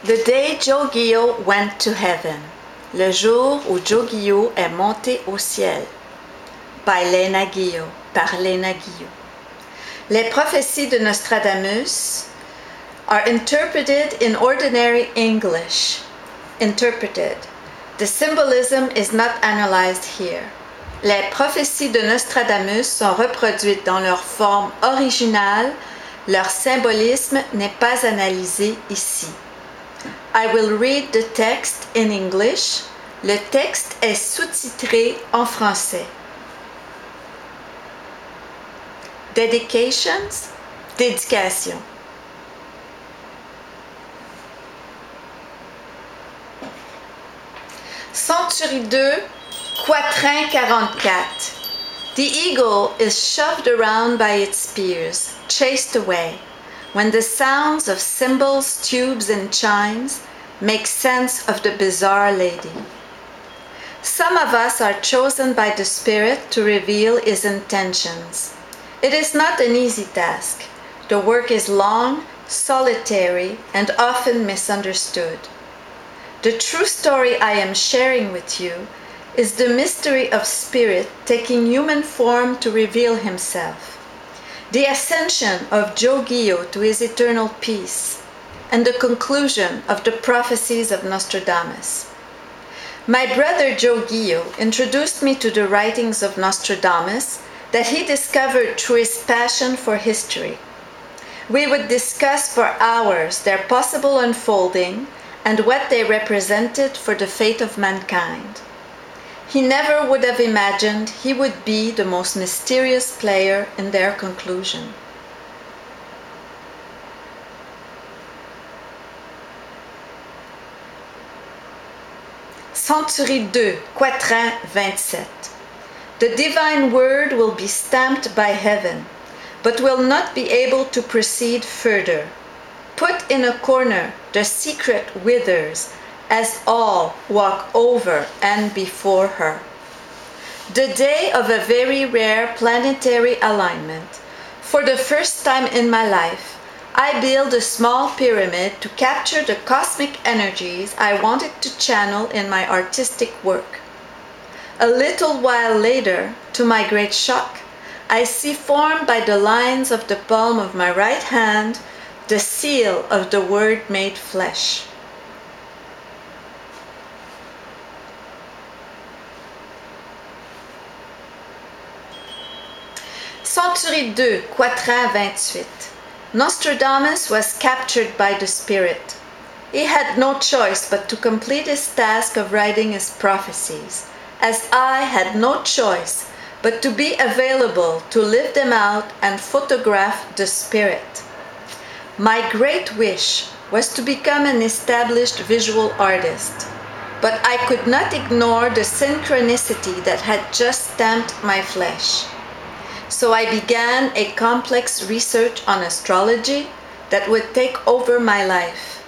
The day Joe Ghio went to heaven. Le jour où Joe Ghio est monté au ciel. By Lena Ghio, par Lena Ghio. Les prophéties de Nostradamus are interpreted in ordinary English. Interpreted. The symbolism is not analyzed here. Les prophéties de Nostradamus sont reproduites dans leur forme originale. Leur symbolisme n'est pas analysé ici. I will read the text in English. Le texte est sous-titré en français. Dedications, dédication. Century 2, quatrain 44. The eagle is shoved around by its spears, chased away, when the sounds of cymbals, tubes, and chimes make sense of the bizarre lady. Some of us are chosen by the Spirit to reveal His intentions. It is not an easy task. The work is long, solitary, and often misunderstood. The true story I am sharing with you is the mystery of Spirit taking human form to reveal Himself, the ascension of Joe Ghio to his eternal peace, and the conclusion of the prophecies of Nostradamus. My brother Joe Ghio introduced me to the writings of Nostradamus that he discovered through his passion for history. We would discuss for hours their possible unfolding and what they represented for the fate of mankind. He never would have imagined he would be the most mysterious player in their conclusion. Century 2, quatrain 27. The divine word will be stamped by heaven, but will not be able to proceed further. Put in a corner, the secret withers, as all walk over and before her. The day of a very rare planetary alignment. For the first time in my life, I built a small pyramid to capture the cosmic energies I wanted to channel in my artistic work. A little while later, to my great shock, I see formed by the lines of the palm of my right hand the seal of the Word made flesh. Century 2, quatrain 28. Nostradamus was captured by the Spirit. He had no choice but to complete his task of writing his prophecies, as I had no choice but to be available to live them out and photograph the Spirit. My great wish was to become an established visual artist, but I could not ignore the synchronicity that had just stamped my flesh. So I began a complex research on astrology that would take over my life.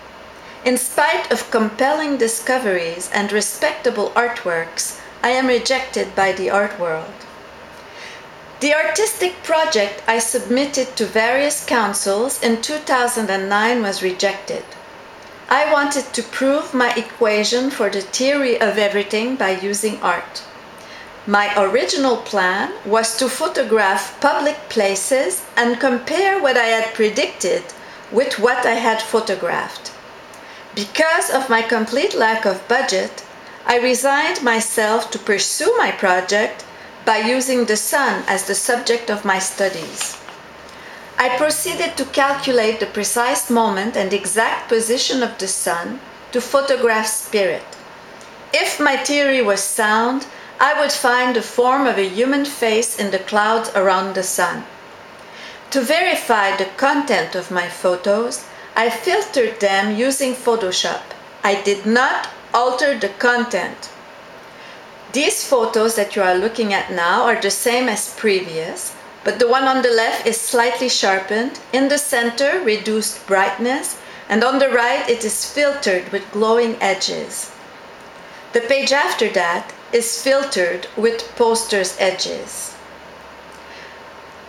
In spite of compelling discoveries and respectable artworks, I am rejected by the art world. The artistic project I submitted to various councils in 2009 was rejected. I wanted to prove my equation for the theory of everything by using art. My original plan was to photograph public places and compare what I had predicted with what I had photographed. Because of my complete lack of budget, I resigned myself to pursue my project by using the sun as the subject of my studies. I proceeded to calculate the precise moment and exact position of the sun to photograph Spirit. If my theory was sound, I would find the form of a human face in the clouds around the sun. To verify the content of my photos, I filtered them using Photoshop. I did not alter the content. These photos that you are looking at now are the same as previous, but the one on the left is slightly sharpened, in the center reduced brightness, and on the right it is filtered with glowing edges. The page after that is filtered with posters edges.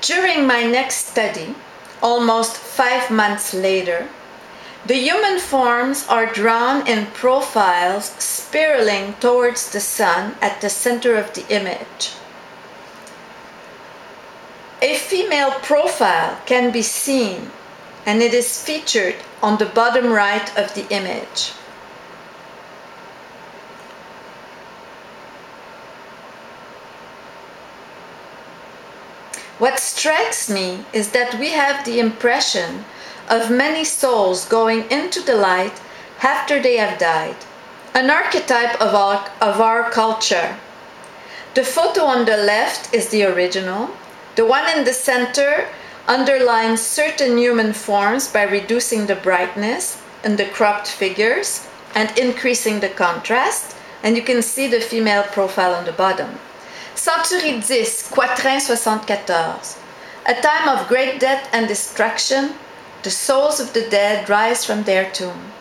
During my next study, almost 5 months later, The human forms are drawn in profiles spiraling towards the sun at the center of the image. A female profile can be seen, and it is featured on the bottom right of the image. What strikes me is that we have the impression of many souls going into the light after they have died, an archetype of our culture. The photo on the left is the original. The one in the center underlines certain human forms by reducing the brightness and the cropped figures and increasing the contrast, and you can see the female profile on the bottom. Century 10, Quatrain 74. A time of great death and destruction, the souls of the dead rise from their tomb.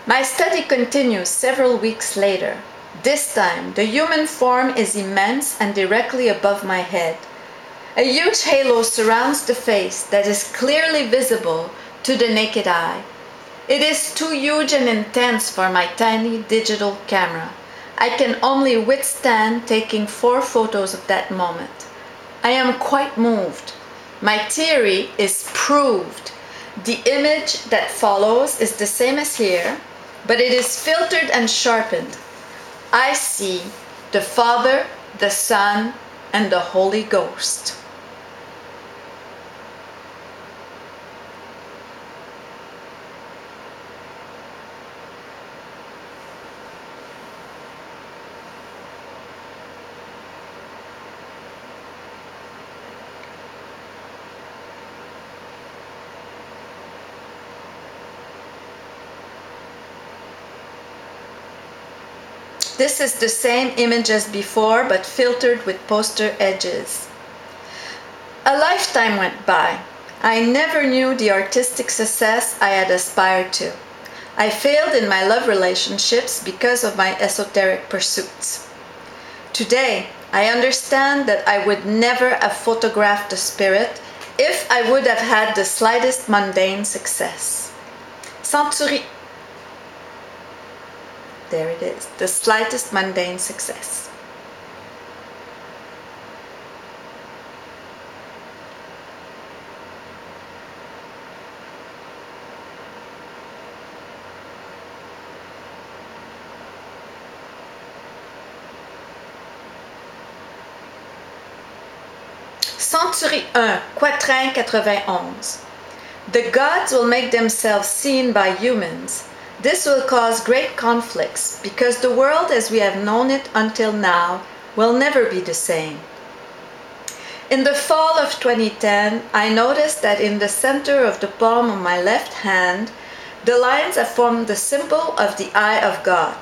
My study continues several weeks later. This time, the human form is immense and directly above my head. A huge halo surrounds the face that is clearly visible to the naked eye. It is too huge and intense for my tiny digital camera. I can only withstand taking 4 photos of that moment. I am quite moved. My theory is proved. The image that follows is the same as here, but it is filtered and sharpened. I see the Father, the Son, and the Holy Ghost. This is the same image as before, but filtered with poster edges. A lifetime went by. I never knew the artistic success I had aspired to. I failed in my love relationships because of my esoteric pursuits. Today, I understand that I would never have photographed the spirit if I would have had the slightest mundane success. Century. There it is, the slightest mundane success. Century 1, Quatrain 91. The gods will make themselves seen by humans. This will cause great conflicts because the world as we have known it until now will never be the same. In the fall of 2010, I noticed that in the center of the palm of my left hand, the lines have formed the symbol of the eye of God.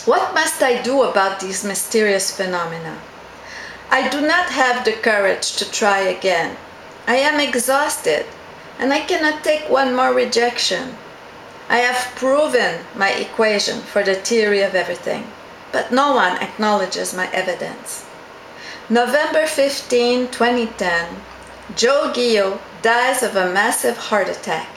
What must I do about these mysterious phenomena? I do not have the courage to try again. I am exhausted, and I cannot take one more rejection. I have proven my equation for the theory of everything, but no one acknowledges my evidence. November 15, 2010, Lena Ghio dies of a massive heart attack.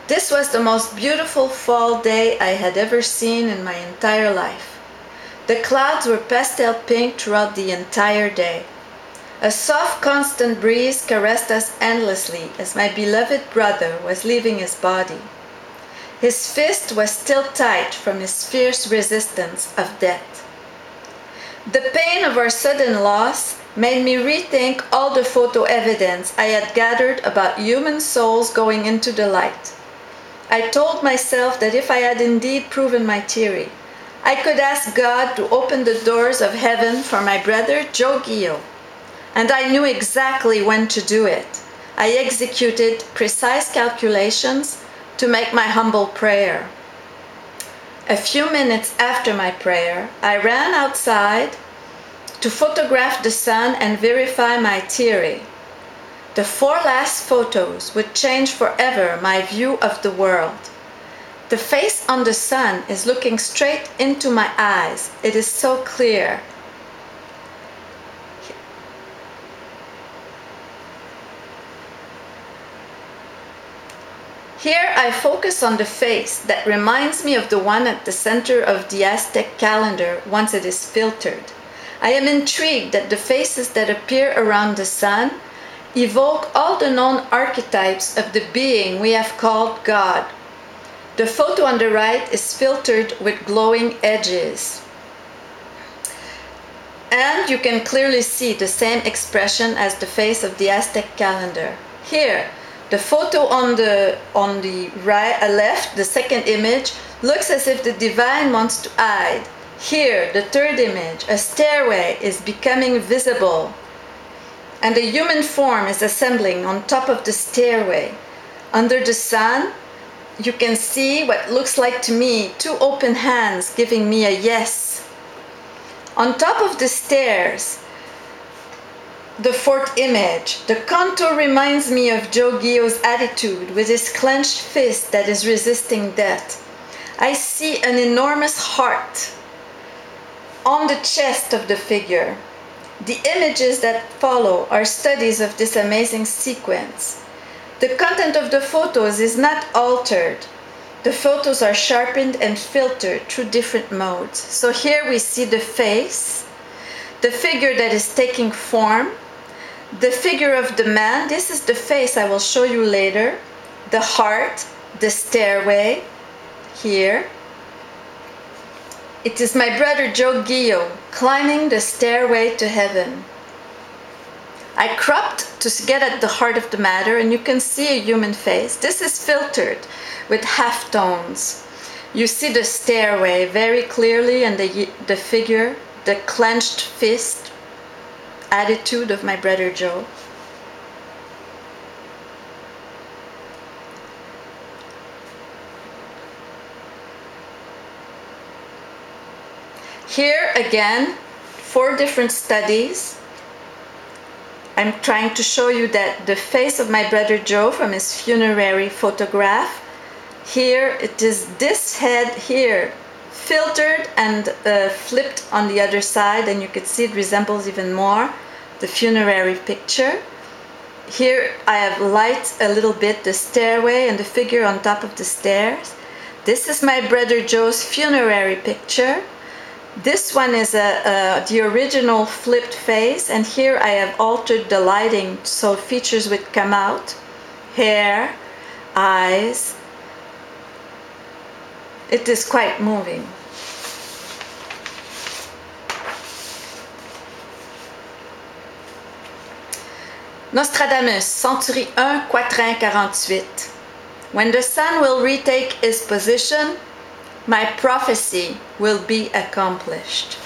This was the most beautiful fall day I had ever seen in my entire life. The clouds were pastel pink throughout the entire day. A soft, constant breeze caressed us endlessly as my beloved brother was leaving his body. His fist was still tight from his fierce resistance of death. The pain of our sudden loss made me rethink all the photo evidence I had gathered about human souls going into the light. I told myself that if I had indeed proven my theory, I could ask God to open the doors of heaven for my brother Lena Ghio. And I knew exactly when to do it. I executed precise calculations to make my humble prayer. A few minutes after my prayer, I ran outside to photograph the sun and verify my theory. The 4 last photos would change forever my view of the world. The face on the sun is looking straight into my eyes. It is so clear. Here I focus on the face that reminds me of the one at the center of the Aztec calendar once it is filtered. I am intrigued that the faces that appear around the sun evoke all the known archetypes of the being we have called God. The photo on the right is filtered with glowing edges. And you can clearly see the same expression as the face of the Aztec calendar. Here, the photo on the right, left, the second image, looks as if the divine wants to hide. Here, the third image, a stairway is becoming visible, and a human form is assembling on top of the stairway. Under the sun, you can see what looks like to me two open hands giving me a yes. On top of the stairs, the fourth image, the contour reminds me of Lena Ghio's attitude with his clenched fist that is resisting death. I see an enormous heart on the chest of the figure. The images that follow are studies of this amazing sequence. The content of the photos is not altered. The photos are sharpened and filtered through different modes. So here we see the face, the figure that is taking form, the figure of the man. This is the face I will show you later. The heart, the stairway, here. It is my brother Lena Ghio climbing the stairway to heaven. I cropped to get at the heart of the matter, and you can see a human face. This is filtered with halftones. You see the stairway very clearly, and the figure, the clenched fist attitude of my brother Joe. Here again, 4 different studies. I'm trying to show you that the face of my brother Joe from his funerary photograph. Here it is this head here, filtered and flipped on the other side, and you can see it resembles even more the funerary picture. Here I have light a little bit the stairway and the figure on top of the stairs. This is my brother Joe's funerary picture. This one is the original flipped face, and here I have altered the lighting so features would come out. Hair, eyes. It is quite moving. Nostradamus, Century 1, Quatrain 48. When the sun will retake his position, my prophecy will be accomplished.